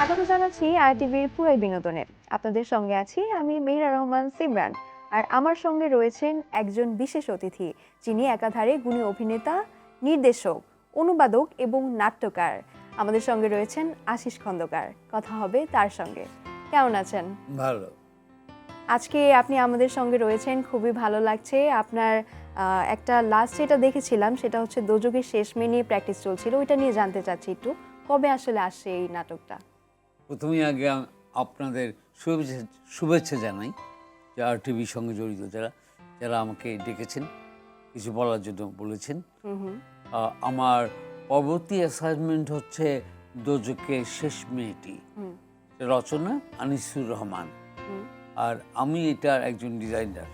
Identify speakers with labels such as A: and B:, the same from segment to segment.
A: স্বাগত জানাচ্ছি আরটিভির পুরাই বিনোদনে। আপনাদের সঙ্গে আছি আমি মেহরা রহমান সিমরান। আর আমার সঙ্গে রয়েছেন একজন বিশেষ অতিথি, যিনি একাধারে গুণী অভিনেতা, নির্দেশক, অনুবাদক এবং নাট্যকার। আমাদের সঙ্গে রয়েছেন আশিস খন্দকার। কথা হবে তার সঙ্গে। কেমন আছেন?
B: ভালো।
A: আজকে আপনি আমাদের সঙ্গে রয়েছেন, খুবই ভালো লাগছে। আপনার একটা লাস্ট যেটা দেখেছিলাম সেটা হচ্ছে দোজখের শেষ মেয়ে নিয়ে প্র্যাকটিস চলছিল, ওইটা নিয়ে জানতে চাচ্ছি একটু, কবে আসলে আসছে এই নাটকটা?
B: প্রথমেই আগে আপনাদের শুভেচ্ছা জানাই যে আরটিভির সঙ্গে জড়িত যারা যারা আমাকে ডেকেছেন, কিছু বলার জন্য বলেছেন। আমার পরবর্তী অ্যাসাইনমেন্ট হচ্ছে দোজখের শেষ মেয়েটি, রচনা আনিসুর রহমান, আর আমি এটার একজন ডিজাইনার।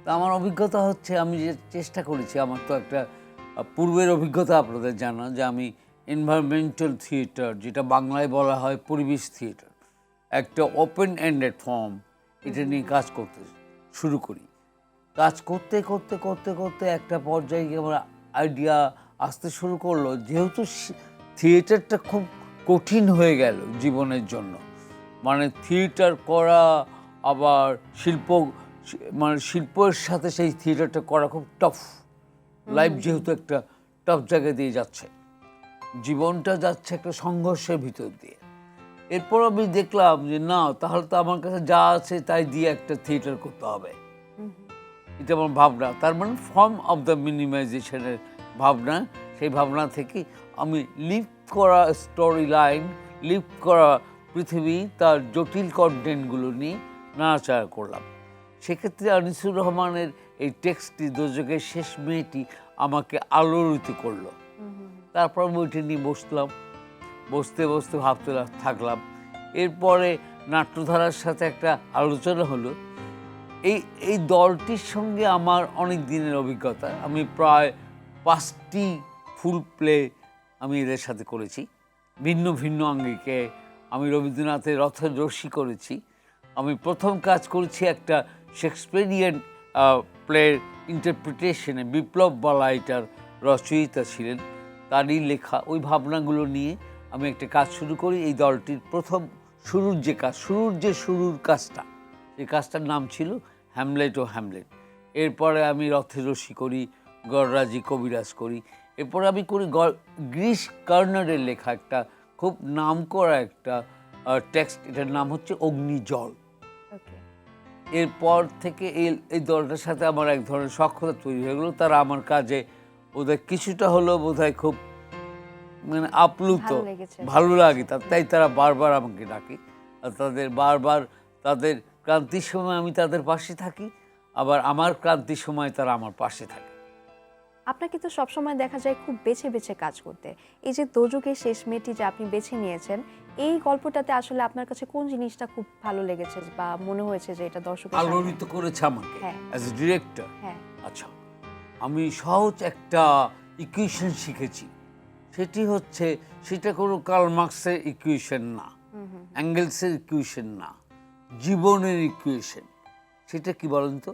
B: তা আমার অভিজ্ঞতা হচ্ছে, আমি যে চেষ্টা করেছি, আমার তো একটা পূর্বের অভিজ্ঞতা আপনাদের জানা যে আমি এনভায়রনমেন্টাল থিয়েটার, যেটা বাংলায় বলা হয় পরিবেশ থিয়েটার, একটা ওপেন এন্ডেড ফর্ম, এটা নিয়ে কাজ করতে শুরু করি। কাজ করতে করতে করতে করতে একটা পর্যায়ে গিয়ে আমার আইডিয়া আসতে শুরু করলো, যেহেতু থিয়েটারটা খুব কঠিন হয়ে গেল জীবনের জন্য, মানে থিয়েটার করা আবার মানে শিল্পের সাথে সেই থিয়েটারটা করা খুব টাফ। লাইফ যেহেতু একটা টাফ জায়গা দিয়ে যাচ্ছে, জীবনটা যাচ্ছে একটা সংঘর্ষের ভিতর দিয়ে। এরপর আমি দেখলাম যে না, তাহলে তো আমার কাছে যা আছে তাই দিয়ে একটা থিয়েটার করতে হবে। এটা আমার ভাবনা, তার মানে ফর্ম অফ দ্য মিনিমাইজেশনের ভাবনা। সেই ভাবনা থেকে আমি লিভ করা স্টোরি লাইন, লিভ করা পৃথিবী, তার জটিল কন্টেন্টগুলো নিয়ে নাড়াচাড়া করলাম। সেক্ষেত্রে আনিসুর রহমানের এই টেক্সটটি, দোজখের শেষ মেয়েটি, আমাকে আলোড়িত করলো। তারপর আমি ওইটা নিয়ে বসতে বসতে ভাবতে থাকলাম। এরপরে নাট্যধারার সাথে একটা আলোচনা হলো। এই দলটির সঙ্গে আমার অনেক দিনের অভিজ্ঞতা। আমি প্রায় 5টি ফুল প্লে আমি এদের সাথে করেছি, ভিন্ন ভিন্ন আঙ্গিকে। আমি রবীন্দ্রনাথের রথের রশ্মি করেছি। আমি প্রথম কাজ করেছি একটা শেক্সপিয়ারিয়ান প্লের ইন্টারপ্রিটেশনে। বিপ্লব বালা এটার রচয়িতা ছিলেন, তারই লেখা। ওই ভাবনাগুলো নিয়ে আমি একটা কাজ শুরু করি। এই দলটির প্রথম শুরুর কাজটা, এই কাজটার নাম ছিল হ্যামলেট ও হ্যামলেট। এরপরে আমি রথের রশ্মি করি, গড়রাজি কবিরাজ করি। এরপরে আমি করি গ্রিস কার্নারের লেখা একটা খুব নামকরা একটা টেক্সট, এটার নাম হচ্ছে অগ্নিজল। এরপর থেকে এই দলটার সাথে আমার এক ধরনের সখ্যতা তৈরি হয়ে গেলো। তারা আমার কাজে ওদের কিছুটা হলেও বোধহয় খুব মানে আপ্লুত, ভালো লাগে, তাই তারা বারবার আমাকে ডাকে। আর তাদের ক্রান্তির সময় আমি তাদের পাশে থাকি, আবার আমার ক্রান্তির সময় তারা আমার পাশে থাকে।
A: আপনাকে তো সবসময় দেখা যায় খুব বেছে বেছে কাজ করতে। এই যে দোজখের শেষ মেয়েটি যে আপনি বেছে নিয়েছেন, এই গল্পটাতে আসলে আপনার কাছে কোন জিনিসটা খুব ভালো লেগেছে বা মনে হয়েছে যে এটা দর্শকের
B: আলোড়িত করেছে আমাকে অ্যাজ এ ডিরেক্টর?
A: হ্যাঁ,
B: আচ্ছা, আমি সহজ একটা ইকুয়েশন শিখেছি। সেটা কোনো কার্ল মার্কসের ইকুয়েশন না, অ্যাঙ্গেলসের ইকুয়েশন না, জীবনের ইকুয়েশন। সেটা কি বলেন তো?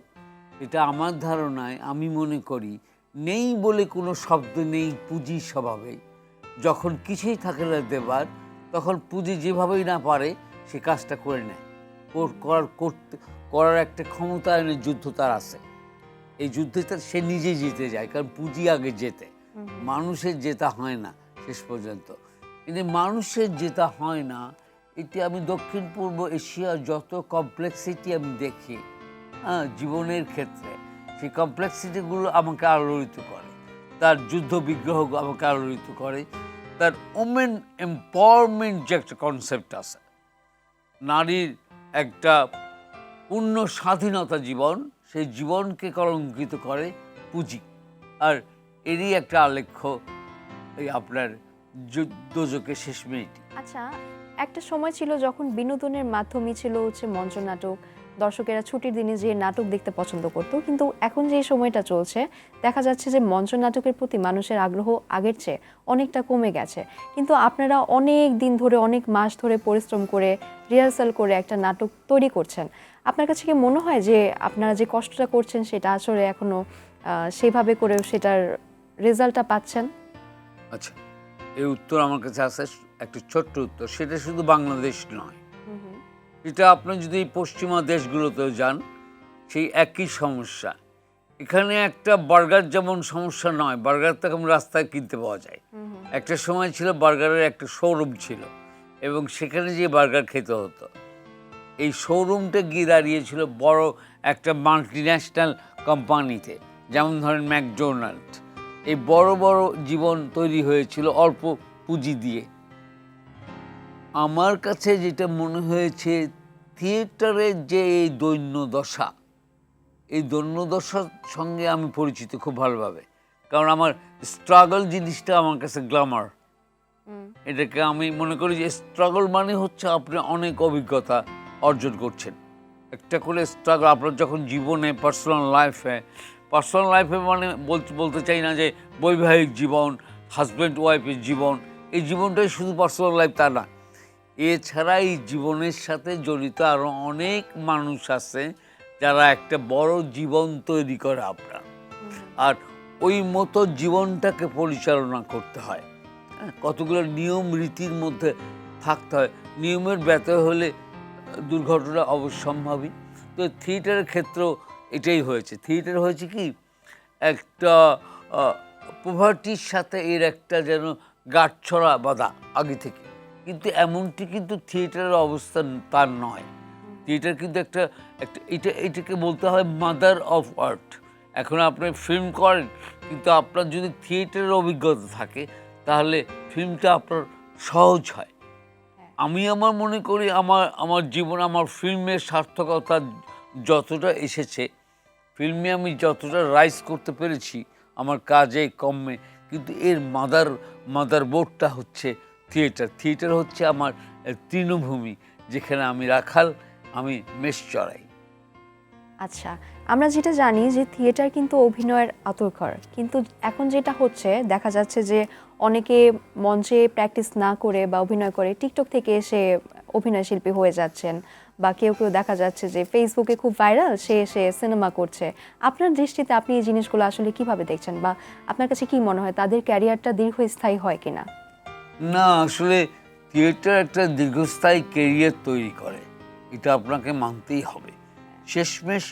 B: এটা আমার ধারণায়, আমি মনে করি, নেই বলে কোনো শব্দ নেই পুঁজির স্বভাবে। যখন কিছুই থাকে না দেবার, তখন পুঁজি যেভাবেই না পারে সে কাজটা করে নেয়। করার একটা ক্ষমতায়নের যুদ্ধ তার আছে। এই যুদ্ধে সে নিজেই জিতে যায়, কারণ পুঁজি আগে জেতে, মানুষের জেতা হয় না শেষ পর্যন্ত। কিন্তু মানুষের জেতা হয় না, এটি আমি দক্ষিণ পূর্ব এশিয়ার যত কমপ্লেক্সিটি আমি দেখি জীবনের ক্ষেত্রে, সেই কমপ্লেক্সিটিগুলো আমাকে আলোড়িত করে। তার যুদ্ধ বিগ্রহ আমাকে আলোড়িত করে। তার ওমেন এম্পাওয়ারমেন্ট যে একটা কনসেপ্ট আছে, নারীর একটা পূর্ণ স্বাধীনতা জীবন, সেই জীবনকে কলঙ্কিত করে পুঁজি। আর এরই একটা আলেখ্য এই আপনার দোজখের শেষ মেয়েটি।
A: আচ্ছা, একটা সময় ছিল যখন বিনোদনের মাধ্যমই ছিল হচ্ছে মঞ্চ নাটক, দর্শকেরা ছুটির দিনে যে নাটক দেখতে পছন্দ করতো। কিন্তু এখন যে সময়টা চলছে, দেখা যাচ্ছে যে মঞ্চ নাটকের প্রতি মানুষের আগ্রহ আগের চেয়ে অনেকটা কমে গেছে। কিন্তু আপনারা অনেক দিন ধরে, অনেক মাস ধরে পরিশ্রম করে, রিহার্সাল করে একটা নাটক তৈরি করছেন। আপনার কাছে কি মনে হয় যে আপনারা যে কষ্টটা করছেন সেটা আসলে এখনো সেভাবে করে সেটার রেজাল্টটা পাচ্ছেন?
B: আচ্ছা, এই উত্তর আমার কাছে আছে একটা ছোট্ট উত্তর, সেটা শুধু বাংলাদেশ নয়, এটা আপনি যদি পশ্চিমা দেশগুলোতেও যান সেই একই সমস্যা। এখানে একটা বার্গার যেমন সমস্যা নয়, বার্গার তো এখন রাস্তায় কিনতে পাওয়া যায়। একটা সময় ছিল বার্গারের একটা শোরুম ছিল এবং সেখানে গিয়ে বার্গার খেতে হতো। এই শোরুমটা গিয়ে দাঁড়িয়েছিল বড় একটা মাল্টিন্যাশনাল কোম্পানিতে, যেমন ধরেন ম্যাকডোনাল্ড। এই বড় বড় জীবন তৈরি হয়েছিল অল্প পুঁজি দিয়ে। আমার কাছে যেটা মনে হয়েছে, থিয়েটারের যে এই দৈন্যদশা, এই দৈন্যদশার সঙ্গে আমি পরিচিত খুব ভালোভাবে, কারণ আমার স্ট্রাগল জিনিসটা আমার কাছে গ্ল্যামার। এটাকে আমি মনে করি যে স্ট্রাগল মানে হচ্ছে আপনি অনেক অভিজ্ঞতা অর্জন করছেন। একটা করে স্ট্রাগল আপনার যখন জীবনে পার্সোনাল লাইফে মানে বলতে চাই না যে বৈবাহিক জীবন, হাজব্যান্ড ওয়াইফের জীবন, এই জীবনটাই শুধু পার্সোনাল লাইফ তা না। এছাড়া এই জীবনের সাথে জড়িত আরও অনেক মানুষ আছে যারা একটা বড় জীবন তৈরি করে আপনার, আর ওই মতো জীবনটাকে পরিচালনা করতে হয়। কতগুলো নিয়ম রীতির মধ্যে থাকতে হয়, নিয়মের ব্যত্যয় হলে দুর্ঘটনা অবশ্যম্ভাবী। তো থিয়েটারের ক্ষেত্রেও এটাই হয়েছে। থিয়েটার হয়েছে কি একটা পভার্টির সাথে এর একটা যেন গাঁটছড়া বাঁধা আগে থেকে, কিন্তু এমনটি কিন্তু থিয়েটারের অবস্থা তার নয়। থিয়েটার কিন্তু একটা এটাকে বলতে হয় মাদার অফ আর্ট। এখন আপনি ফিল্ম করেন, কিন্তু আপনার যদি থিয়েটারের অভিজ্ঞতা থাকে তাহলে ফিল্মটা আপনার সহজ হয়। আমি আমার মনে করি আমার জীবন, আমার ফিল্মের সার্থকতা যতটা এসেছে, ফিল্মে আমি যতটা রাইজ করতে পেরেছি আমার কাজে কমে, কিন্তু এর মাদার বোর্ডটা হচ্ছে থিয়েটার হচ্ছে আমার তৃণভূমি, যেখানে আমি রাখাল, আমি মেষ চড়াই।
A: আচ্ছা, আমরা যেটা জানি যে থিয়েটার কিন্তু অভিনয়ের আঁতুড়ঘর, কিন্তু এখন যেটা হচ্ছে দেখা যাচ্ছে যে অনেকে মঞ্চে প্র্যাকটিস না করে বা অভিনয় করে টিকটক থেকে এসে অভিনয় শিল্পী হয়ে যাচ্ছেন, বা কেউ দেখা যাচ্ছে যে ফেসবুকে খুব ভাইরাল, সে এসে সিনেমা করছে। আপনার দৃষ্টিতে আপনি এই জিনিসগুলো আসলে কিভাবে দেখছেন, বা আপনার কাছে কি মনে হয় তাদের ক্যারিয়ারটা দীর্ঘস্থায়ী হয় কিনা?
B: না, আসলে থিয়েটার একটা দীর্ঘস্থায়ী ক্যারিয়ার তৈরি করে, এটা আপনাকে মানতেই হবে। শেষমেশ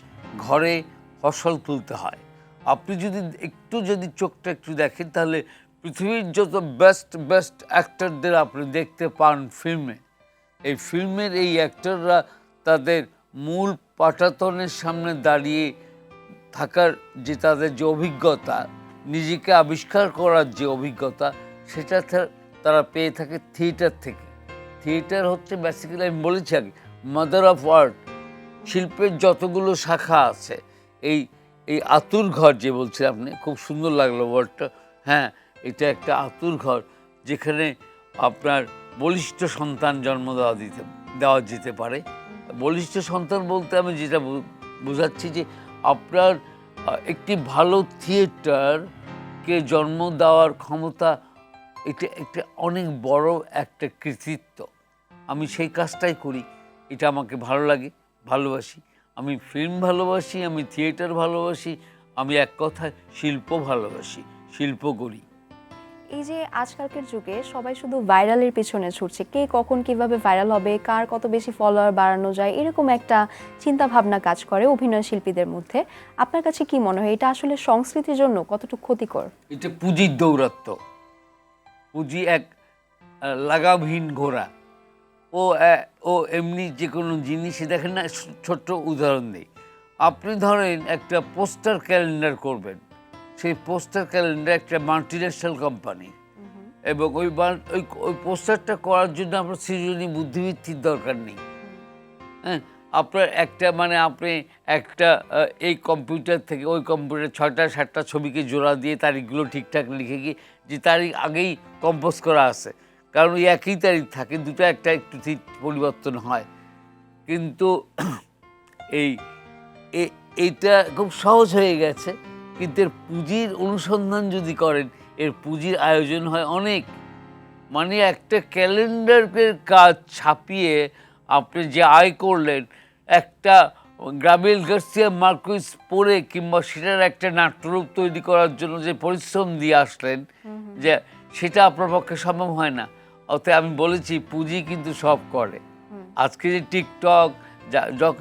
B: ঘরে ফসল তুলতে হয়। আপনি যদি চোখটা একটু দেখেন, তাহলে পৃথিবীর যত বেস্ট অ্যাক্টরদের আপনি দেখতে পান ফিল্মে। এই ফিল্মের এই অ্যাক্টররা তাদের মূল পাটাতনের সামনে দাঁড়িয়ে থাকার যে তাদের যে অভিজ্ঞতা, নিজেকে আবিষ্কার করার যে অভিজ্ঞতা, সেটা তারা পেয়ে থাকে থিয়েটার থেকে। থিয়েটার হচ্ছে বেসিক্যালি, আমি বলেছি আগে, মাদার অফ আর্ট। শিল্পের যতগুলো শাখা আছে, এই আতুর ঘর যে বলছেন আপনি, খুব সুন্দর লাগলো ওয়ার্ডটা। হ্যাঁ, এটা একটা আতুর ঘর, যেখানে আপনার বলিষ্ঠ সন্তান জন্ম দেওয়া যেতে পারে। বলিষ্ঠ সন্তান বলতে আমি যেটা বোঝাচ্ছি যে আপনার একটি ভালো থিয়েটারকে জন্ম দেওয়ার ক্ষমতা, এটা একটা অনেক বড় একটা কৃতিত্ব। আমি সেই কাজটাই করি, এটা আমাকে ভালো লাগে, ভালোবাসি। আমি ফিল্ম ভালোবাসি, আমি থিয়েটার ভালোবাসি, আমি এক কথায় শিল্প ভালোবাসি, শিল্প করি।
A: এই যে আজকালকার যুগে সবাই শুধু ভাইরালের পেছনে ছুটছে, কে কখন কিভাবে ভাইরাল হবে, কার কত বেশি ফলোয়ার বাড়ানো যায়, এরকম একটা চিন্তা ভাবনা কাজ করে অভিনয় শিল্পীদের মধ্যে। আপনার কাছে কি মনে হয় এটা আসলে সংস্কৃতির জন্য কতটুকু ক্ষতিকর?
B: এটা পুঁজির দৌরাত্ম্য। পুঁজি এক লাগামহীন ঘোড়া। ও এমনি যে কোনো জিনিসই দেখেন না। ছোট্ট উদাহরণ দিই, আপনি ধরেন একটা পোস্টার ক্যালেন্ডার করবেন, সেই পোস্টার ক্যালেন্ডার একটা মাল্টিন্যাশনাল কোম্পানি, এবং ওই পোস্টারটা করার জন্য আপনার সৃজনী বুদ্ধিবৃত্তির দরকার নেই। হ্যাঁ, আপনার আপনি একটা এই কম্পিউটার থেকে ওই কম্পিউটার 6টা-7টা ছবিকে জোড়া দিয়ে তারিখগুলো ঠিকঠাক লিখে গিয়ে, যে তারিখ আগেই কম্পোজ করা আছে, কারণ ওই একই তারিখ থাকে, দুটো একটা একটু পরিবর্তন হয়। কিন্তু এইটা খুব সহজ হয়ে গেছে, কিন্তু এর পুঁজির অনুসন্ধান যদি করেন, এর পুঁজির আয়োজন হয় অনেক। মানে একটা ক্যালেন্ডারের কাজ ছাপিয়ে আপনি যে আয় করলেন, একটা গ্রাবিয়েল গার্সিয়া মার্কুইস পড়ে কিংবা সেটার একটা নাট্যরূপ তৈরি করার জন্য যে পরিশ্রম দিয়ে আসলেন, যে সেটা আপনার পক্ষে সম্ভব হয় না। অতএব আমি বলেছি পুঁজি কিন্তু সব করে। আজকে যে টিকটক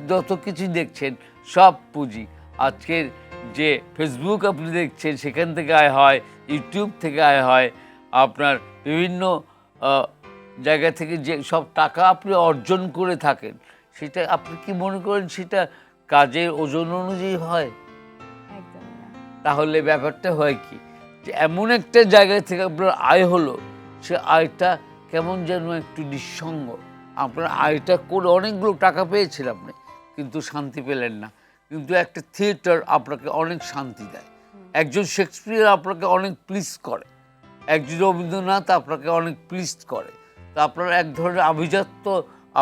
B: যত কিছু দেখছেন সব পুঁজি। আজকের যে ফেসবুক আপনি দেখছেন সেখান থেকে আয় হয়, ইউটিউব থেকে আয় হয়, আপনার বিভিন্ন জায়গা থেকে যে সব টাকা আপনি অর্জন করে থাকেন, সেটা আপনি কি মনে করেন সেটা কাজের ওজন অনুযায়ী হয়?
A: একদমই না।
B: তাহলে ব্যাপারটা হয় কি, যে এমন একটা জায়গা থেকে আপনার আয় হলো, সে আয়টা কেমন যেন একটু নিঃসঙ্গ। আপনার আয়টা করে অনেকগুলো টাকা পেয়েছেন আপনি, কিন্তু শান্তি পেলেন না। কিন্তু একটা থিয়েটার আপনাকে অনেক শান্তি দেয়, একজন শেক্সপিয়ার আপনাকে অনেক প্লিজ করে, একজন রবীন্দ্রনাথ আপনাকে অনেক প্লিজ করে। তো আপনার এক ধরনের আভিজাত্য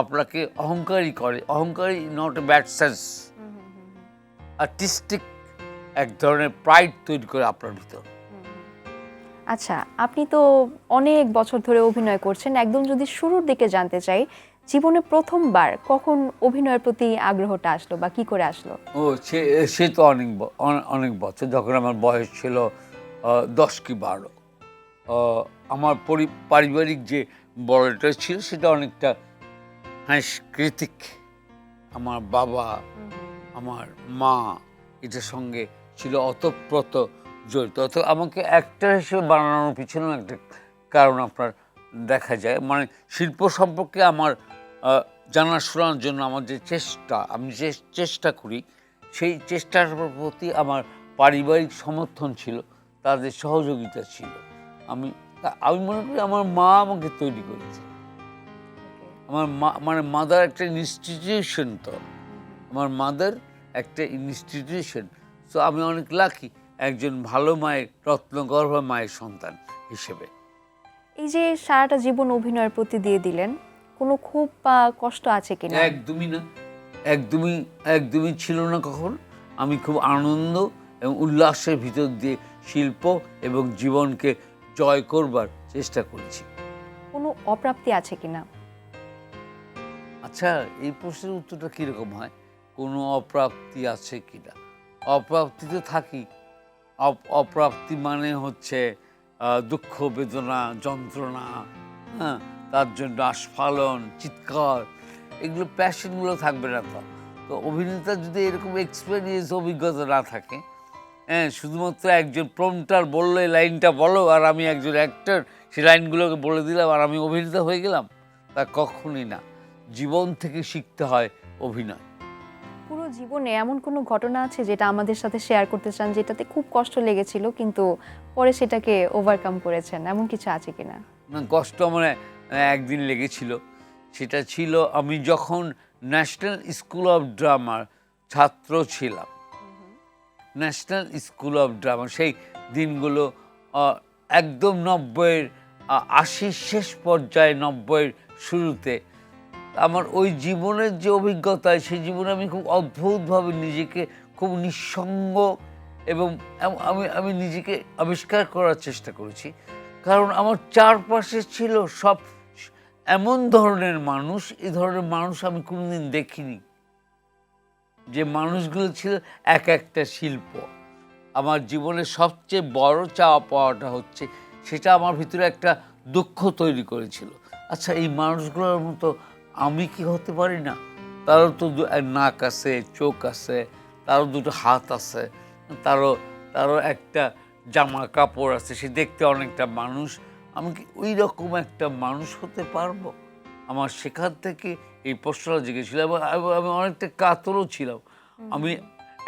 B: আপনাকে অহংকারী করে, অহংকারী not a bad sense, artistic এক ধরনের প্রাইড তৈরি করে আপনার ভিতর।
A: আচ্ছা, আপনি তো অনেক বছর ধরে অভিনয় করছেন। একদম যদি শুরুর দিকে জানতে চাই, জীবনে প্রথমবার কখন অভিনয়ের প্রতি আগ্রহটা আসলো বা কি করে আসলো?
B: ও সে সে তো অনেক বছর, যখন আমার বয়স ছিল 10 কি 12। আমার পারিবারিক যে বড়টা ছিল সেটা অনেকটা সাংস্কৃতিক। আমার বাবা, আমার মা এটার সঙ্গে ছিল অতপ্রত জড়িত। অর্থাৎ আমাকে অ্যাক্টর হিসেবে বানানোর পিছনেও একটা কারণ আপনার দেখা যায়। মানে শিল্প সম্পর্কে আমার জানাশোনার জন্য আমার যে চেষ্টা, আমি যে চেষ্টা করি, সেই চেষ্টার প্রতি আমার পারিবারিক সমর্থন ছিল, তাদের সহযোগিতা ছিল। আমি আমি মনে করি আমার মা আমাকে তৈরি করেছে। আমার মা মানে মাদার একটা ইনস্টিটিউশন। তো আমার মাদার একটা ইনস্টিটিউশন। সো আমি অনেক লাকি একজন ভালো মায়ের, রত্নগর্ভা মায়ের সন্তান হিসেবে।
A: এই যে সারাটা জীবন অভিনয়ের প্রতি দিয়ে দিলেন, কোনো খুব কষ্ট আছে কিনা?
B: একদমই না, একদমই ছিল না কখন। আমি খুব আনন্দ এবং উল্লাসের ভিতর দিয়ে শিল্প এবং জীবনকে জয় করবার চেষ্টা করেছি।
A: কোনো অপ্রাপ্তি আছে কিনা?
B: আচ্ছা, এই প্রশ্নের উত্তরটা কীরকম হয়? কোনো অপ্রাপ্তি আছে কিনা? অপ্রাপ্তি তো থাকি। অপ্রাপ্তি মানে হচ্ছে দুঃখ, বেদনা, যন্ত্রণা, হ্যাঁ, তার জন্য আস্ফালন, চিৎকার, এগুলো প্যাশনগুলো থাকবে না তো। তো অভিনেতা যদি এরকম এক্সপেরিয়েন্স, অভিজ্ঞতা না থাকে, হ্যাঁ, শুধুমাত্র একজন প্রম্পটার বললো এই লাইনটা বলো আর আমি একজন অ্যাক্টর সেই লাইনগুলোকে বলে দিলাম আর আমি অভিনেতা হয়ে গেলাম, তা কখনই না। জীবন থেকে শিখতে হয় অভিনয়।
A: পুরো জীবনে এমন কোনো ঘটনা আছে যেটা আমাদের সাথে শেয়ার করতে চান, যেটাতে খুব কষ্ট লেগেছিল কিন্তু পরে সেটাকে ওভারকাম করেছেন, এমন কিছু আছে কিনা?
B: না, কষ্ট আমার একদিন লেগেছিল। সেটা ছিল আমি যখন ন্যাশনাল স্কুল অফ ড্রামার ছাত্র ছিলাম। ন্যাশনাল স্কুল অফ ড্রামা সেই দিনগুলো একদম 90-এর 80-র শেষ পর্যায়ে, 90-এর শুরুতে। আমার ওই জীবনের যে অভিজ্ঞতা, সেই জীবনে আমি খুব অদ্ভুতভাবে নিজেকে খুব নিঃসঙ্গ এবং আমি নিজেকে আবিষ্কার করার চেষ্টা করেছি। কারণ আমার চারপাশে ছিল সব এমন ধরনের মানুষ, এই ধরনের মানুষ আমি কোনোদিন দেখিনি। যে মানুষগুলো ছিল এক একটা শিল্প। আমার জীবনের সবচেয়ে বড় চাওয়া পাওয়াটা হচ্ছে সেটা আমার ভিতরে একটা দুঃখ তৈরি করেছিল। আচ্ছা, এই মানুষগুলোর মতো আমি কি হতে পারি না? তারও তো নাক আছে, চোখ আছে, তারও দুটো হাত আছে, তারও একটা জামা কাপড় আছে, সে দেখতে অনেকটা মানুষ। আমি কি ওই রকম একটা মানুষ হতে পারবো? আমার সেখান থেকে এই প্রশ্নটা জিজ্ঞেসছিল এবং আমি অনেকটা কাতরও ছিলাম। আমি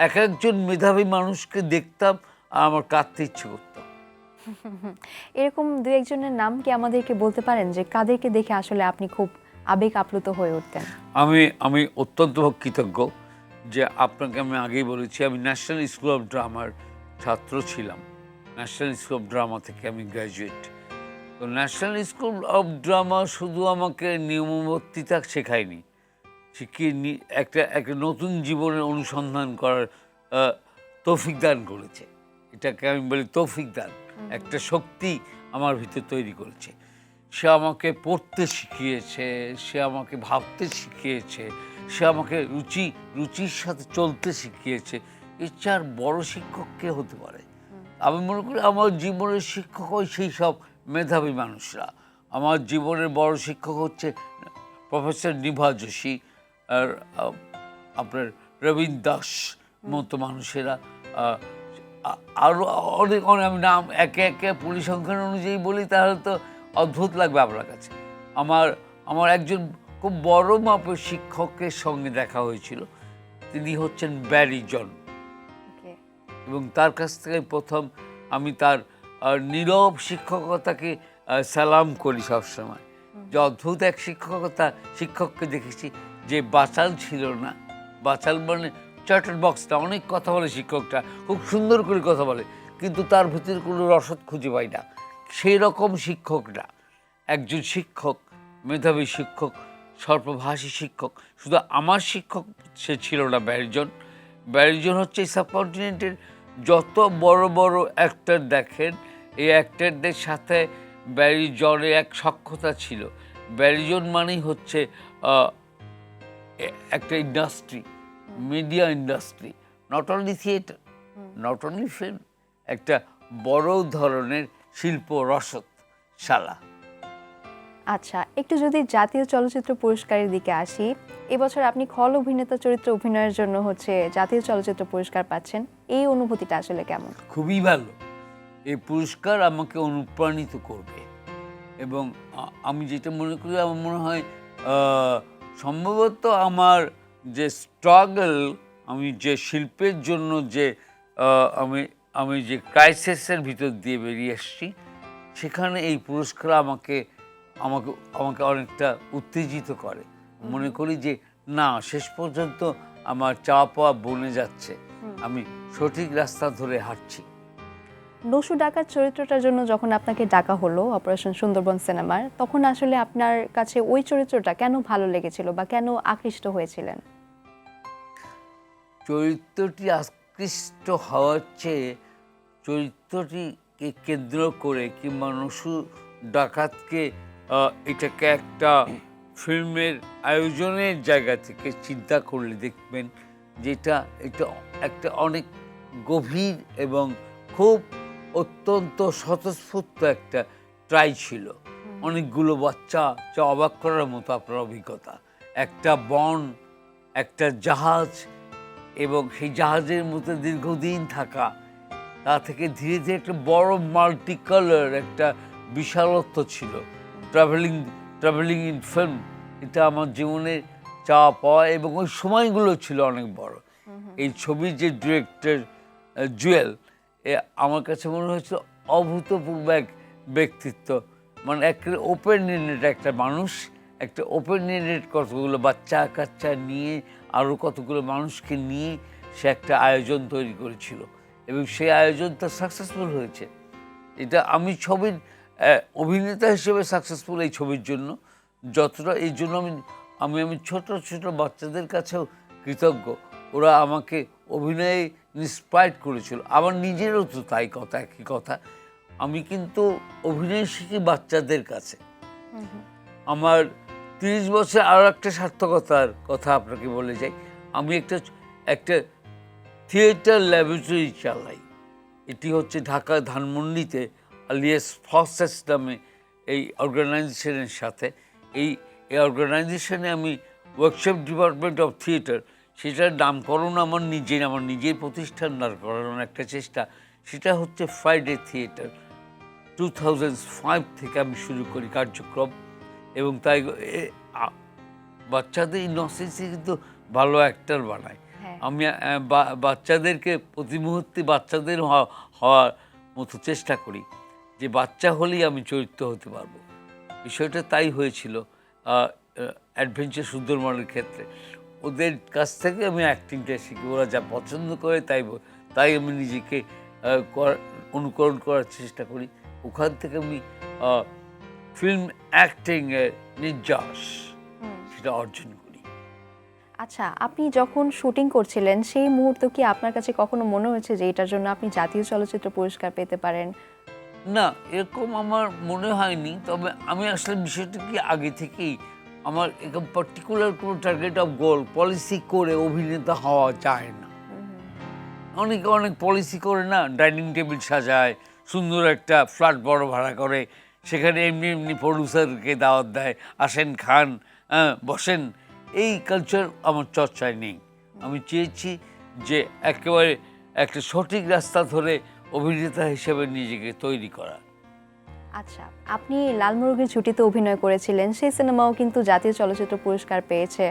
B: এক একজন মেধাবী মানুষকে দেখতাম আর আমার কাঁদতে ইচ্ছে করতো।
A: এরকম দু একজনের নাম কি আমাদেরকে বলতে পারেন যে কাদেরকে দেখে আসলে আপনি খুব আবেগ আপ্লুত হয়ে উঠতেন?
B: আমি অত্যন্ত কৃতজ্ঞ যে আপনাকে আমি আগেই বলেছি আমি ন্যাশনাল স্কুল অফ ড্রামার ছাত্র ছিলাম। ন্যাশনাল স্কুল অফ ড্রামা থেকে আমি গ্র্যাজুয়েট। তো ন্যাশনাল স্কুল অফ ড্রামা শুধু আমাকে নিয়মবর্তিতা শেখায়নি, শিখিয়ে একটা নতুন জীবনের অনুসন্ধান করার তৌফিক দান করেছে। এটাকে আমি বলি তৌফিক দান। একটা শক্তি আমার ভিতর তৈরি করেছে। সে আমাকে পড়তে শিখিয়েছে, সে আমাকে ভাবতে শিখিয়েছে, সে আমাকে রুচির সাথে চলতে শিখিয়েছে। এর চেয়ে আর বড় শিক্ষক কে হতে পারে? আমি মনে করি আমার জীবনের শিক্ষক হয় সেই সব মেধাবী মানুষরা। আমার জীবনের বড় শিক্ষক হচ্ছে প্রফেসর নিভা যোশী আর আপনার রবীন্দ্র দাস মতো মানুষেরা। আরও অনেক অনেক আমি নাম একে একে পরিসংখ্যান অনুযায়ী বলি তাহলে তো অদ্ভুত লাগবে আপনার কাছে। আমার আমার একজন খুব বড় মাপের শিক্ষকের সঙ্গে দেখা হয়েছিল, তিনি হচ্ছেন ব্যারি জন।
A: ওকে।
B: এবং তার কাছ থেকে প্রথম আমি তার নীরব শিক্ষকতাকে সালাম করি সবসময়। যে অদ্ভুত এক শিক্ষককে দেখেছি যে বাচাল ছিল না, বাচাল মানে চ্যাটার বক্সটা, অনেক কথা বলে শিক্ষকটা, খুব সুন্দর করে কথা বলে, কিন্তু তার ভিতরে কোনো রসদ খুঁজে পাই না। সেই রকম শিক্ষকরা, একজন শিক্ষক, মেধাবী শিক্ষক, স্বল্পভাষী শিক্ষক, শুধু আমার শিক্ষক সে ছিল না ব্যারিজন। ব্যারিজন হচ্ছে এই সাবকন্টিনেন্টের যত বড় বড় অ্যাক্টর দেখেন, এই অ্যাক্টরদের সাথে ব্যারিজনের এক সখ্যতা ছিল। ব্যারিজন মানেই হচ্ছে একটা industry, media industry, not only theatre, not only film, একটা বড় ধরনের শিল্প রসদশালা।
A: আচ্ছা, একটু যদি জাতীয় চলচ্চিত্র পুরস্কারের দিকে আসি, এবছর আপনি খল অভিনেতা চরিত্রে অভিনয়ের জন্য হচ্ছে জাতীয় চলচ্চিত্র পুরস্কার পাচ্ছেন, এই অনুভূতিটা আসলে কেমন?
B: খুবই ভালো। এই পুরস্কার আমাকে অনুপ্রাণিত করবে এবং আমি যেটা মনে করি, আমার মনে হয় সম্ভবত আমার যে স্ট্রাগল, আমি যে শিল্পের জন্য যে আমি আমি যে ক্রাইসিসের ভিতর দিয়ে বেরিয়ে এসেছি, সেখানে এই পুরস্কার আমাকে আমাকে আমাকে অনেকটা উত্তেজিত করে। মনে করি যে না, শেষ পর্যন্ত আমার চাওয়া পাওয়া বনে যাচ্ছে, আমি সঠিক রাস্তা ধরে হাঁটছি।
A: নসু ডাকাত চরিত্রটার জন্য যখন আপনাকে ডাকা হলো অপারেশন সুন্দরবন সিনেমার, তখন আসলে আপনার কাছে ওই চরিত্রটা কেন ভালো লেগেছিল বা কেন আকৃষ্ট হয়েছিলেন?
B: চরিত্রটি আকৃষ্ট হওয়ার চেয়ে চরিত্রটিকে কেন্দ্র করে কিংবা নসু ডাকাতকে এটাকে একটা ফিল্মের আয়োজনের জায়গা থেকে চিন্তা করলে দেখবেন যেটা এটা একটা অনেক গভীর এবং খুব অত্যন্ত স্বতঃস্ফূর্ত একটা ট্রাই ছিল। অনেকগুলো বাচ্চা, যা অবাক করার মতো আপনার অভিজ্ঞতা, একটা বন, একটা জাহাজ, এবং সেই জাহাজের মধ্যে দীর্ঘদিন থাকা, তা থেকে ধীরে ধীরে একটা বড় মাল্টি কালার একটা বিশালত্ব ছিল। ট্রাভেলিং ইন ফিল্ম, এটা আমার জীবনের চাওয়া পাওয়া এবং ওই সময়গুলো ছিল অনেক বড়। এই ছবির যে ডিরেক্টর জুয়েল, আমার কাছে মনে হয়েছিল অভূতপূর্ব এক ব্যক্তিত্ব, মানে একটা ওপেন এন্ডেড একটা মানুষ, একটা ওপেন এন্ডেড কতগুলো বাচ্চা কাচ্চা নিয়ে, আরও কতগুলো মানুষকে নিয়ে সে একটা আয়োজন তৈরি করেছিল এবং সেই আয়োজনটা সাকসেসফুল হয়েছে। এটা আমি ছবির অভিনেতা হিসেবে সাকসেসফুল এই ছবির জন্য, যতটা এই জন্য আমি ছোট ছোট বাচ্চাদের কাছেও কৃতজ্ঞ। ওরা আমাকে অভিনয়ে ইন্সপায়ার্ড করেছিল। আমার নিজেরও তো তাই কথা, একই কথা। আমি কিন্তু অভিনয় শিখি বাচ্চাদের কাছে। আমার 30 বছর আরও একটা সার্থকতার কথা আপনাকে বলে যাই। আমি একটা থিয়েটার ল্যাবরেটরি চালাই। এটি হচ্ছে ঢাকা ধানমন্ডিতে আলিয়াস ফসেস নামে এই অর্গানাইজেশনের সাথে। এই অর্গানাইজেশনে আমি ওয়ার্কশপ ডিপার্টমেন্ট অফ থিয়েটার, সেটার নামকরণ আমার নিজের প্রতিষ্ঠান দাঁড় করানোর একটা চেষ্টা। সেটা হচ্ছে ফ্রাইডে থিয়েটার। 2005 থেকে আমি শুরু করি কার্যক্রম এবং তাই বাচ্চাদের ইনোসেন্সি কিন্তু ভালো অ্যাক্টর বানায়। আমি বাচ্চাদেরকে প্রতি মুহূর্তে বাচ্চাদের হওয়ার মতো চেষ্টা করি, যে বাচ্চা হলেই আমি চরিত্র হতে পারবো। বিষয়টা তাই হয়েছিল অ্যাডভেঞ্চার সুন্দরবনের ক্ষেত্রে। ওদের কাছ থেকে আমি অ্যাক্টিংটা শিখি, ওরা যা পছন্দ করে তাই আমি নিজেকে অনুকরণ করার চেষ্টা করি। ওখান থেকে আমি ফিল্ম অ্যাক্টিংয়ের নির্যাস সেটা অর্জন করি।
A: আচ্ছা, আপনি যখন শুটিং করছিলেন সেই মুহূর্তে কি আপনার কাছে কখনো মনে হয়েছে যে এটার জন্য আপনি জাতীয় চলচ্চিত্র পুরস্কার পেতে পারেন?
B: না, এরকম আমার মনে হয়নি। তবে আমি আসলে বিষয়টা কি আগে থেকেই আমার এরকম পার্টিকুলার কোনো টার্গেট অফ গোল পলিসি করে অভিনেতা হওয়া যায় না। অনেক পলিসি করে না, ডাইনিং টেবিল সাজায়, সুন্দর একটা ফ্ল্যাট বড় ভাড়া করে, সেখানে এমনি এমনি প্রডিউসারকে দাওয়াত দেয়, আসেন খান, বসেন। এই কালচার আমার চর্চায় নেই। আমি চেয়েছি যে একেবারে একটা সঠিক রাস্তা ধরে অভিনেতা হিসেবে নিজেকে তৈরি করা।
A: আচ্ছা, আপনি লাল মোরগের ঝুঁটিতে অভিনয় করেছিলেন, সেই সিনেমাও কিন্তু জাতীয় চলচ্চিত্র পুরস্কার পেয়েছে।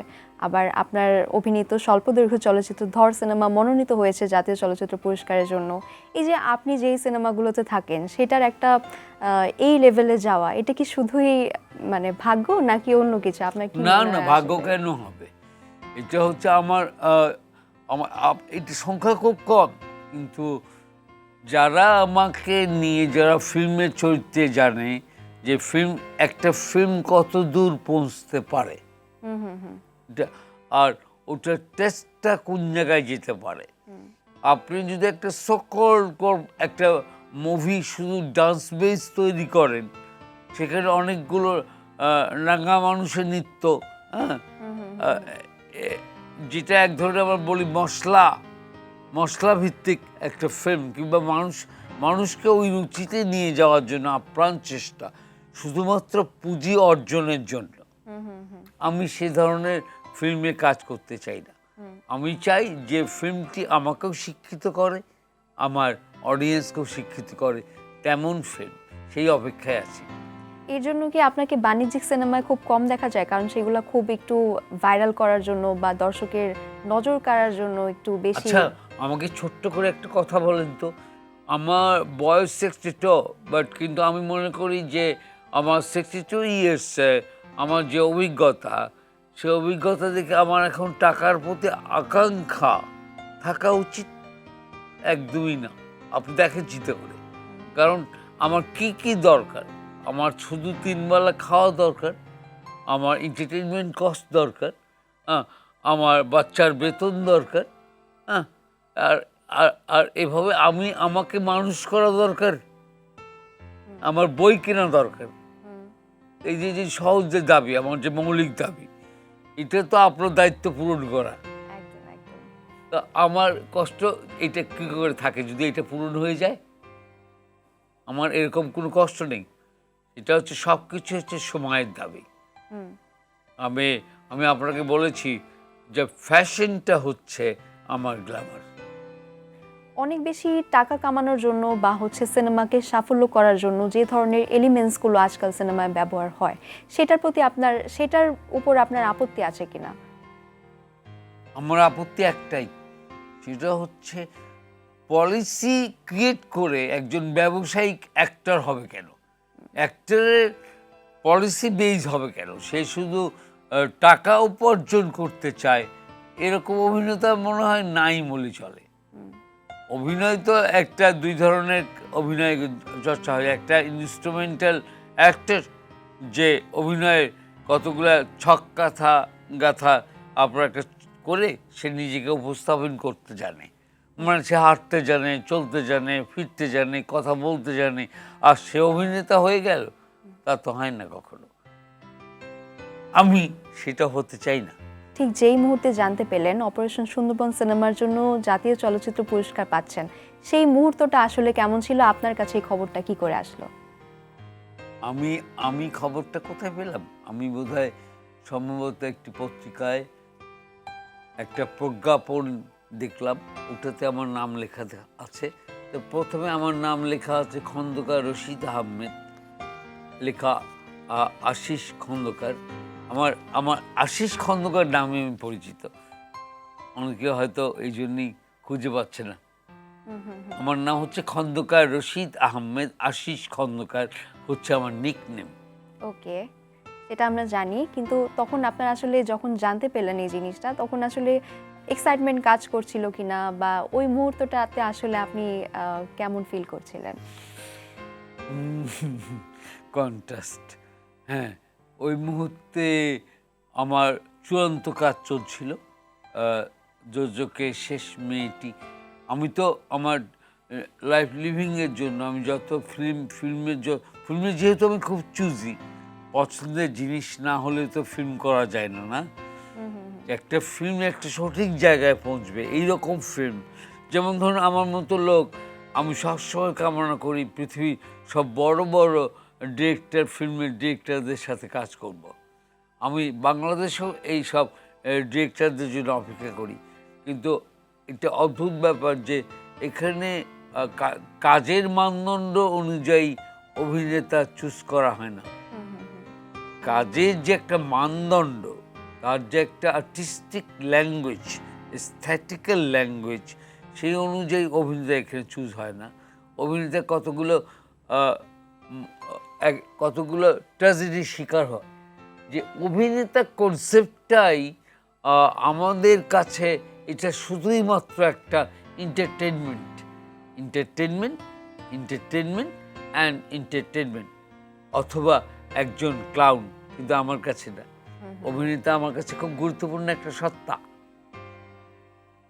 A: আবার আপনার অভিনীত স্বল্পদৈর্ঘ্য চলচ্চিত্র ধর সিনেমা মনোনীত হয়েছে জাতীয় চলচ্চিত্র পুরস্কারের জন্য। এই যে আপনি যেই সিনেমাগুলোতে থাকেন সেটার একটা এই লেভেলে যাওয়া, এটা কি শুধুই মানে ভাগ্য নাকি অন্য কিছু? আপনার কি
B: না
A: মনে
B: না,
A: হয়
B: ভাগ্য
A: আসলে?
B: কেন হবে? এটা হচ্ছে আমার আমার এটা সংখ্যা খুব কম, কিন্তু যারা আমাকে নিয়ে, যারা ফিল্মের চরিত্রে জানে যে একটা ফিল্ম কত দূর পৌঁছতে পারে, আর ওটার টেস্টটা কোন জায়গায় যেতে পারে। আপনি যদি একটা একটা মুভি শুধু ডান্স বেস তৈরি করেন, সেখানে অনেকগুলো রাঙা মানুষের নৃত্য, হ্যাঁ, যেটা এক ধরনের আমরা বলি মশলা ভিত্তিক একটা ফিল্ম, কিংবা মানুষকে ওই রুচিতে নিয়ে যাওয়ার জন্য আপ্রাণ চেষ্টা, শুধুমাত্র পুঁজি অর্জনের জন্য, আমি সে ধরনের ফিল্মে কাজ করতে চাই না। আমি চাই যে ফিল্মটি আমাকেও শিক্ষিত করে, আমার অডিয়েন্সকেও শিক্ষিত করে, তেমন ফিল্ম, সেই অপেক্ষায় আছি।
A: এর জন্য কি আপনাকে বাণিজ্যিক সিনেমায় খুব কম দেখা যায়? কারণ সেগুলো খুব একটু ভাইরাল করার জন্য বা দর্শকের নজর কাড়ার জন্য একটু বেশি।
B: আচ্ছা, আমাকে ছোট্ট করে একটা কথা বলেন তো। আমার বয়স 62, বাট কিন্তু আমি মনে করি যে আমার 62 ইয়ার্সে আমার যে অভিজ্ঞতা, সে অভিজ্ঞতা দেখে আমার এখন টাকার প্রতি আকাঙ্ক্ষা থাকা উচিত একদমই না। আপনি দেখেন চিন্তা করে, কারণ আমার কি কি দরকার? আমার শুধু 3 বেলা খাওয়া দরকার, আমার এন্টারটেনমেন্ট কস্ট দরকার, হ্যাঁ, আমার বাচ্চার বেতন দরকার, হ্যাঁ, আর আর আর এভাবে আমাকে মানুষ করা দরকার, আমার বই কেনা দরকার। এই যে সহজ যে দাবি, আমার যে মৌলিক দাবি, এটা তো আপনার দায়িত্ব পূরণ করা।
A: একদম একদম।
B: তো আমার কষ্ট এটা কী করে থাকে যদি এটা পূরণ হয়ে যায়? আমার এরকম কোনো কষ্ট নেই। এটা হচ্ছে সব কিছু হচ্ছে সময়ের দাবি। আমি আমি আপনাকে বলেছি যে ফ্যাশনটা হচ্ছে আমার গ্ল্যামার।
A: অনেক বেশি টাকা কামানোর জন্য বা হচ্ছে সিনেমাকে সাফল্য করার জন্য যে ধরনের এলিমেন্টসগুলো আজকাল সিনেমায় ব্যবহার হয়, সেটার উপর আপনার আপত্তি আছে কিনা?
B: আমার আপত্তি একটাই, সেটা হচ্ছে পলিসি ক্রিয়েট করে একজন ব্যবসায়িক অ্যাক্টর হবে কেন? অ্যাক্টরের পলিসি বেজ হবে কেন? সে শুধু টাকা উপার্জন করতে চায়, এরকম অভিনেতা মনে হয় নাই বলে চলে। অভিনয় তো দুই ধরনের অভিনয় চর্চা হয়। একটা ইনস্ট্রুমেন্টাল অ্যাক্টর, যে অভিনয়ের কতগুলা ছক গাথা আপনার একটা করে সে নিজেকে উপস্থাপন করতে জানে, মানে সে হাঁটতে জানে, চলতে জানে, ফিরতে জানে, কথা বলতে জানে, আর সে অভিনেতা হয়ে গেল, তা তো হয় না কখনো। আমি সেটা হতে চাই না।
A: ঠিক যেই মুহূর্তে জানতে পেলেন অপারেশন সুন্দরবন সিনেমার জন্য জাতীয় চলচ্চিত্র পুরস্কার পাচ্ছেন, সেই মুহূর্তটা আসলে কেমন ছিল? আপনার কাছে এই খবরটা কি করে আসলো?
B: আমি খবরটা কোথায় পেলাম? আমি বোধহয় সম্ভবত একটি পত্রিকায় একটা প্রজ্ঞাপন দেখলাম, ওটাতে আমার নাম লেখা আছে। তো প্রথমে আমার নাম লেখা আছে খন্দকার রশিদ আহমেদ, লেখা আশিস খন্দকার। আমার আশিস খন্দকার নামে আমি পরিচিত। অনেকে হয়তো এই জন্যই খুঁজে পাচ্ছে না। আমার নাম হচ্ছে খন্দকার রশিদ আহমেদ, আশিস খন্দকার হচ্ছে আমার নিকনেম।
A: ওকে, এটা আমরা জানি, কিন্তু তখন আপনার আসলে যখন জানতে পেলেন এই জিনিসটা, তখন আসলে এক্সাইটমেন্ট কাজ করছিল কিনা, বা ওই মুহূর্তটাতে আসলে আপনি কেমন ফিল করছিলেন?
B: কন্ট্রাস্ট, হ্যাঁ। ওই মুহূর্তে আমার চূড়ান্ত কাজ চলছিল, যোজকে শেষ মেয়েটি। আমি তো আমার লাইফ লিভিংয়ের জন্য আমি যত ফিল্মে যেহেতু আমি খুব চুজি, পছন্দের জিনিস না হলে তো ফিল্ম করা যায় না, না? একটা ফিল্ম একটা সঠিক জায়গায় পৌঁছবে, এইরকম ফিল্ম। যেমন ধরুন আমার মতো লোক, আমি সবসময় কামনা করি পৃথিবীর সব বড় বড় ফিল্মের ডিরেক্টরদের সাথে কাজ করব। আমি বাংলাদেশেও এই সব ডিরেক্টরদের জন্য অপেক্ষা করি, কিন্তু একটা অদ্ভুত ব্যাপার যে এখানে কাজের মানদণ্ড অনুযায়ী অভিনেতা চুজ করা হয় না। কাজের যে একটা মানদণ্ড, তার যে একটা আর্টিস্টিক ল্যাঙ্গুয়েজ, এস্থেটিক্যাল ল্যাঙ্গুয়েজ, সেই অনুযায়ী অভিনেতা এখানে চুজ হয় না। অভিনেতা কতগুলো ট্র্যাজেডির শিকার হয়, যে অভিনেতা কনসেপ্টটাই আমাদের কাছে এটা শুধুই মাত্র একটা entertainment, entertainment, entertainment and entertainment, অথবা একজন ক্লাউন। কিন্তু আমার কাছে না, অভিনেতা আমার কাছে খুব গুরুত্বপূর্ণ একটা সত্তা।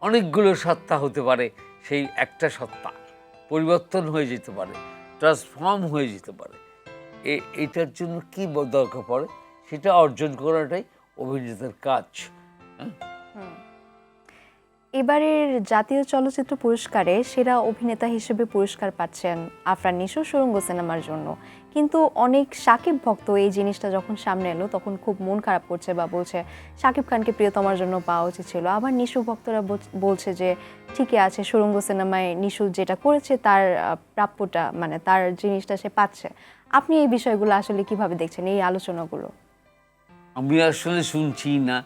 B: অনেকগুলো সত্তা হতে পারে, সেই একটা সত্তা পরিবর্তন হয়ে যেতে পারে, ট্রান্সফর্ম হয়ে যেতে পারে। এটার জন্য কি দরকার পড়ে, সেটা অর্জন করাটাই অভিনেতার কাজ। হ্যাঁ,
A: এবারের জাতীয় চলচ্চিত্র পুরস্কারে সেরা অভিনেতা হিসেবে পুরস্কার পাচ্ছেন আফরান নিশো সুড়ঙ্গ সিনেমার জন্য, কিন্তু অনেক সাকিব ভক্ত এই জিনিসটা যখন সামনে এলো তখন খুব মন খারাপ করছে বা বলছে সাকিব খানকে প্রিয়তমার জন্য পাওয়া উচিত ছিল। আবার নিশু ভক্তরা বলছে যে ঠিকই আছে, সুড়ঙ্গ সিনেমায় নিশু যেটা করেছে তার প্রাপ্যটা, মানে তার জিনিসটা সে পাচ্ছে। আপনি এই বিষয়গুলো আসলে কিভাবে দেখছেন, এই আলোচনাগুলো?
B: আমি আসলে শুনছি না,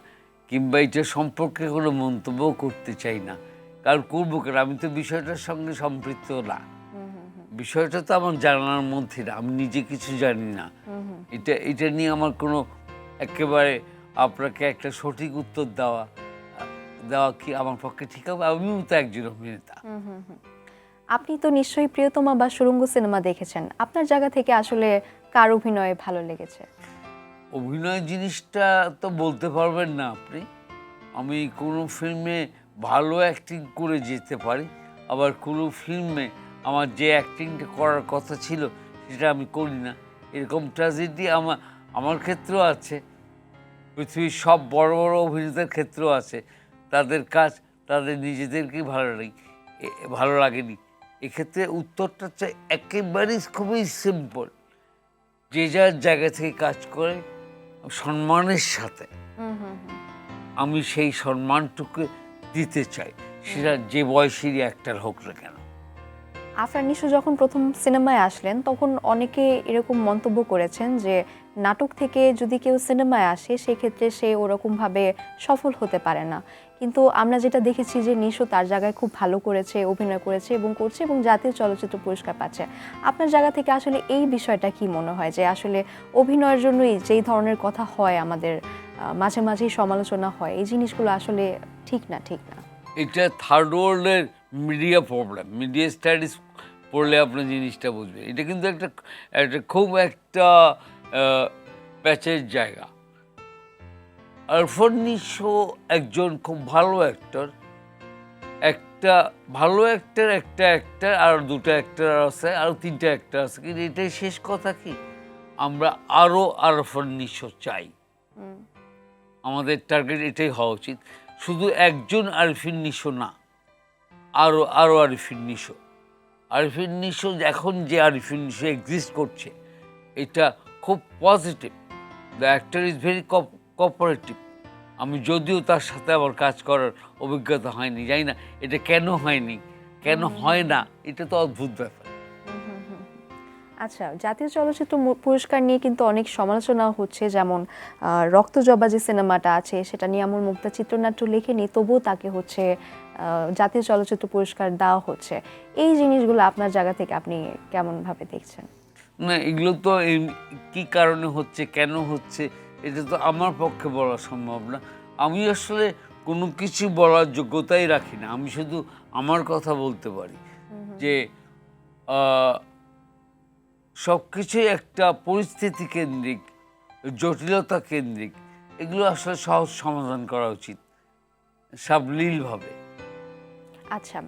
B: কিংবা এটা সম্পর্কে কোনো মন্তব্য করতে চাই না, কারণ করবো কেন, আমি তো বিষয়টার সঙ্গে সম্পৃক্ত না। বিষয়টা তো আমার জানার মধ্যে না, আমি নিজে কিছু জানি না। এটা নিয়ে আমার কোনো একেবারে আপনাকে একটা সঠিক উত্তর দেওয়া কি আমার পক্ষে ঠিক হবে? আমিও তো একজন অভিনেতা।
A: আপনি তো নিশ্চয়ই প্রিয়তমা বা সুড়ঙ্গ সিনেমা দেখেছেন, আপনার জায়গা থেকে আসলে কার অভিনয় ভালো লেগেছে?
B: অভিনয় জিনিসটা তো বলতে পারবেন না আপনি। আমি কোনো ফিল্মে ভালো অ্যাক্টিং করে যেতে পারি, আবার কোনো ফিল্মে আমার যে অ্যাক্টিংটা করার কথা ছিল সেটা আমি করি না। এরকম ট্র্যাজেডি আমার ক্ষেত্রেও আছে, পৃথিবীর সব বড় বড় অভিনেতার ক্ষেত্রেও আছে। তাদের কাজ তাদের নিজেদেরকেই ভালো লাগেনি। এক্ষেত্রে উত্তরটা হচ্ছে একেবারেই খুবই সিম্পল, যে যার জায়গা থেকে কাজ করে সম্মানের সাথে আমি সেই সম্মানটুকু দিতে চাই, সেটা যে বয়সেরই অ্যাক্টর হোক না কেন।
A: আফরান নিশো যখন প্রথম সিনেমায় আসলেন তখন অনেকে এরকম মন্তব্য করেছেন যে নাটক থেকে যদি কেউ সিনেমায় আসে সেক্ষেত্রে সে ওরকমভাবে সফল হতে পারে না, কিন্তু আমরা যেটা দেখেছি যে নিশো তার জায়গায় খুব ভালো করেছে, অভিনয় করেছে এবং করছে এবং জাতীয় চলচ্চিত্র পুরস্কার পাচ্ছে। আপনার জায়গা থেকে আসলে এই বিষয়টা কি মনে হয় যে আসলে অভিনয়ের জন্যই যেই ধরনের কথা হয় আমাদের মাঝে মাঝেই সমালোচনা হয়, এই জিনিসগুলো আসলে ঠিক না?
B: এটা থার্ড ওয়ার্ল্ডের মিডিয়া প্রবলেম। মিডিয়া স্টাডিজ পড়লে আপনার জিনিসটা বুঝবে। এটা কিন্তু একটা খুব একটা প্যাচের জায়গা। আরফান নিশো একজন খুব ভালো অ্যাক্টর, একটা অ্যাক্টর, আর দুটো অ্যাক্টর আছে, আরও তিনটা অ্যাক্টর আছে, কিন্তু এটাই শেষ কথা কি, আমরা আরও আরফান নিশো চাই। আমাদের টার্গেট এটাই হওয়া উচিত। শুধু একজন আরফিন নিশো না, আরও আরফিন নিশো এখন যে আরফিন নিশো এক্সিস্ট করছে এটা খুব positive. The actor is very cooperative. আমি যদিও তার সাথে আমার কাজ করার অভিজ্ঞতা হয়নি, জানি না এটা কেন হয়নি, কেন হয় না, এটা তো অদ্ভুত ব্যাপার।
A: আচ্ছা, জাতীয় চলচ্চিত্র পুরস্কার নিয়ে কিন্তু অনেক সমালোচনা হচ্ছে, যেমন রক্তজবা যে সিনেমাটা আছে সেটা নিয়ামুল মুক্তা চিত্রনাট্য লেখেনি, তবুও তাকে হচ্ছে জাতীয় চলচ্চিত্র পুরস্কার দেওয়া হচ্ছে। এই জিনিসগুলো আপনার জায়গা থেকে আপনি কেমনভাবে দেখছেন?
B: না, এগুলো তো কি কারণে হচ্ছে, কেন হচ্ছে, এটা তো আমার পক্ষে বলা সম্ভব না। আমি আসলে কোনো কিছু বলার যোগ্যতাই রাখি না, আমি শুধু আমার কথা বলতে পারি যে সব কিছুই একটা পরিস্থিতি কেন্দ্রিক, জটিলতা কেন্দ্রিক। এগুলো আসলে সহজ সমাধান করা উচিত সাবলীলভাবে।
A: আচ্ছা,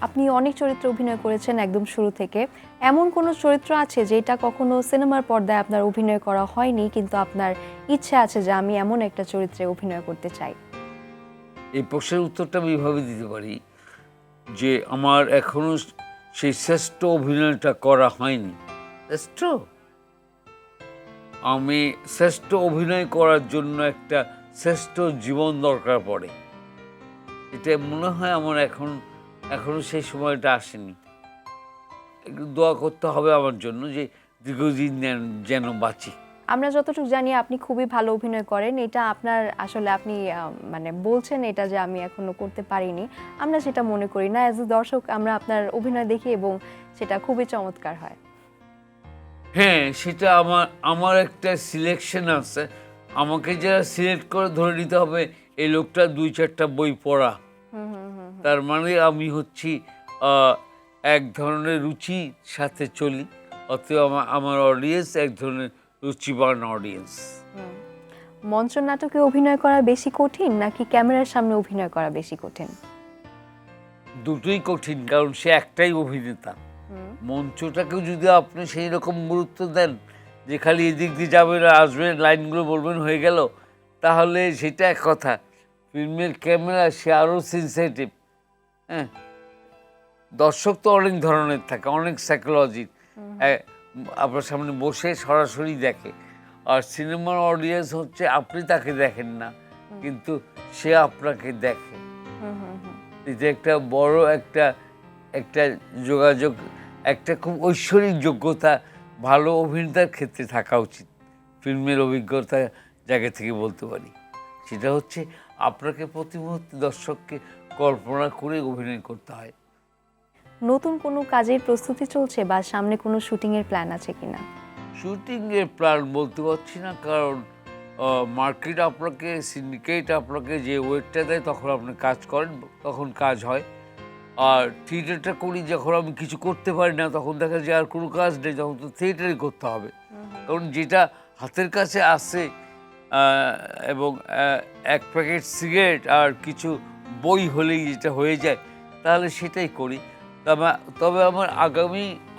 A: আপনি অনেক চরিত্রে অভিনয় করেছেন একদম শুরু থেকে। এমন কোনো চরিত্র আছে যেটা কখনো সিনেমার পর্দায় আপনার অভিনয় করা হয়নি, কিন্তু আপনার ইচ্ছা আছে যে আমি এমন একটা চরিত্রে অভিনয় করতে চাই?
B: এই প্রশ্নের উত্তরটা আমি এইভাবে দিতে পারি যে আমার এখনো সেই শ্রেষ্ঠ অভিনয়টা করা হয়নি। That's true. আমি শ্রেষ্ঠ অভিনয় করার জন্য একটা শ্রেষ্ঠ জীবন দরকার পড়ে। এটা মনে হয় আমার এখনো সেই সময়টা আসেনি। একটু দোয়া করতে হবে আমার জন্য যে দীর্ঘদিন যেন বাঁচি।
A: আমরা যতটুকু জানি আপনি খুবই ভালো অভিনয় করেন, এটা আপনার আসলে আপনি মানে বলছেন এটা যে আমি এখনো করতে পারিনি, আমরা সেটা মনে করি না। অ্যাজ এ দর্শক আমরা আপনার অভিনয় দেখি এবং সেটা খুবই চমৎকার হয়।
B: হ্যাঁ, সেটা আমার একটা সিলেকশন আছে। আমাকে যারা সিলেক্ট করে ধরে নিতে হবে এই লোকটা ২-৪টা বই পড়া। তার মানে আমি হচ্ছি এক ধরনের রুচির সাথে চলি, অতএব আমার অডিয়েন্স এক ধরনের রুচিবান অডিয়েন্স।
A: মঞ্চ নাটকে অভিনয় করা বেশি কঠিন নাকি ক্যামেরার সামনে অভিনয় করা বেশি কঠিন?
B: দুটোই কঠিন, কারণ সে একটাই অভিনেতা। মঞ্চটাকেও যদি আপনি সেই রকম গুরুত্ব দেন যে খালি এদিক দিয়ে যাবেন আসবেন লাইনগুলো বলবেন হয়ে গেল, তাহলে সেটা এক কথা। ফিল্মের ক্যামেরা সে আরও সেন্সিটিভ। হ্যাঁ, দর্শক তো অনেক ধরনের থাকে, অনেক সাইকোলজির। আপনার সামনে বসে সরাসরি দেখে, আর সিনেমার অডিয়েন্স হচ্ছে আপনি তাকে দেখেন না কিন্তু সে আপনাকে দেখে। এটা একটা বড় একটা যোগাযোগ, একটা খুব ঐশ্বরিক যোগ্যতা ভালো অভিনেতার ক্ষেত্রে থাকা উচিত। ফিল্মের অভিজ্ঞতা জায়গা থেকে বলতে পারি, সেটা হচ্ছে আপনাকে প্রতি মুহূর্তে দর্শককে কল্পনা করে অভিনয় করতে হয়।
A: নতুন কোনো কাজের প্রস্তুতি চলছে বা সামনে কোনো শুটিংয়ের প্ল্যান আছে কিনা?
B: শুটিংয়ের প্ল্যান বলতে পারছি না, কারণ মার্কেট আপনাকে, সিন্ডিকেট আপনাকে যে ওয়েটটা দেয় তখন আপনি কাজ করেন, তখন কাজ হয়। আর থিয়েটারটা করি যখন আমি কিছু করতে পারি না, তখন দেখা যায় আর কোনো কাজ নেই, তখন তো থিয়েটারই করতে হবে। কারণ যেটা হাতের কাছে আসে এবং এক প্যাকেট সিগারেট আর কিছু বই হলেই যেটা হয়ে যায়, তাহলে সেটাই করি। তবে আমার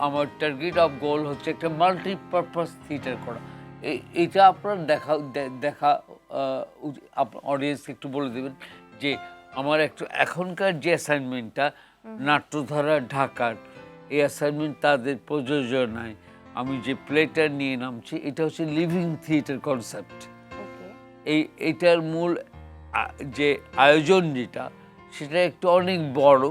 B: আমার টার্গেট অফ গোল হচ্ছে একটা মাল্টিপারপাস থিয়েটার করা। এইটা আপনার দেখা অডিয়েন্সকে একটু বলে দেবেন যে আমার এখনকার যে অ্যাসাইনমেন্টটা নাট্যধারা ঢাকার, এই অ্যাসাইনমেন্ট তাদের প্রযোজনায় আমি যে প্লেটা নিয়ে নামছি, এটা হচ্ছে লিভিং থিয়েটার কনসেপ্ট। এইটার মূল যে আয়োজন যেটা, সেটা একটু অনেক বড়,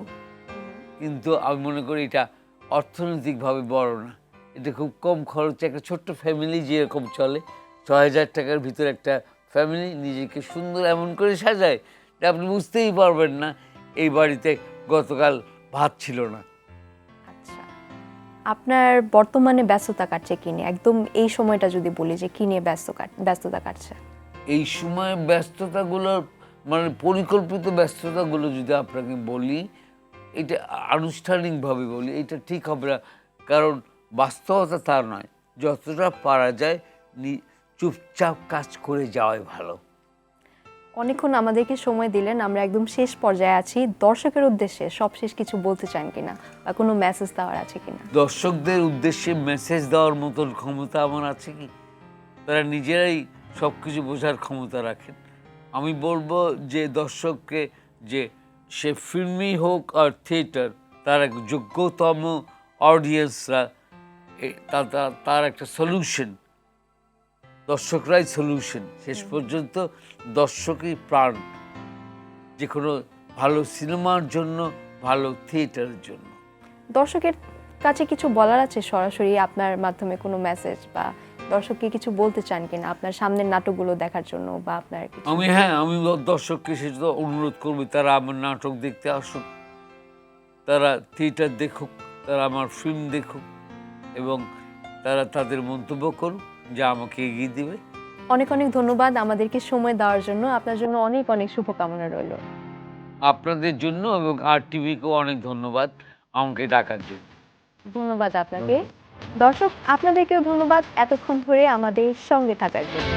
B: কিন্তু আমি মনে করি এটা অর্থনৈতিকভাবে বড় না। এটা খুব কম খরচে একটা ছোট্ট ফ্যামিলি যেরকম চলে, ৬,০০০ টাকার ভিতরে একটা ফ্যামিলি নিজেকে সুন্দর এমন করে সাজায় যে আপনি বুঝতেই পারবেন না এই বাড়িতে গতকাল ভাত ছিল না।
A: আচ্ছা, আপনার বর্তমানে ব্যস্ততা কাটছে কি নিয়ে? একদম এই সময়টা যদি বলি যে কি নিয়ে ব্যস্ততা কাটছে?
B: এই সময় ব্যস্ততাগুলো মানে পরিকল্পিত ব্যস্ততাগুলো যদি আপনাকে বলি, এটা আনুষ্ঠানিকভাবে বলি, এটা ঠিক হবে না, কারণ বাস্তবতা তা নয়। যতটা পারা যায় চুপচাপ কাজ করে যাওয়াই ভালো।
A: অনেকক্ষণ আমাদেরকে সময় দিলেন, আমরা একদম শেষ পর্যায়ে আছি। দর্শকের উদ্দেশ্যে সবশেষ কিছু বলতে চান কিনা বা কোনো মেসেজ দেওয়ার আছে কিনা?
B: দর্শকদের উদ্দেশ্যে মেসেজ দেওয়ার মতন ক্ষমতা আমার আছে কি? তারা নিজেরাই সব কিছু বোঝার ক্ষমতা রাখেন। আমি বলবো যে দর্শককে যে সে ফিল্মই হোক আর থিয়েটার, তার এক যোগ্যতম অডিয়েন্সরা তার একটা সলিউশন, দর্শকরাই সলিউশন। শেষ পর্যন্ত দর্শকই প্রাণ, যে কোনো ভালো সিনেমার জন্য, ভালো থিয়েটারের জন্য।
A: দর্শকের কাছে কিছু বলার আছে সরাসরি আপনার মাধ্যমে কোনো মেসেজ, বা দর্শককে কিছু বলতে চান কিনা আপনার সামনের নাটকগুলো দেখার জন্য বা আপনার কিছু?
B: আমি দর্শককে সেটা অনুরোধ করবো, তারা আমার নাটক দেখতে আসুক, তারা থিয়েটার দেখুক, তারা আমার ফিল্ম দেখুক এবং তারা তাদের মন্তব্য করুক, যা আমাকে এগিয়ে দেবে।
A: অনেক অনেক ধন্যবাদ আমাদেরকে সময় দেওয়ার জন্য। আপনার জন্য অনেক অনেক শুভকামনা রইল।
B: আপনাদের জন্য এবং RTVকেও অনেক ধন্যবাদ আমাকে ডাকার জন্য।
A: ধন্যবাদ আপনাকে। দর্শক আপনাদেরকেও ধন্যবাদ এতক্ষণ ধরে আমাদের সঙ্গে থাকার জন্য।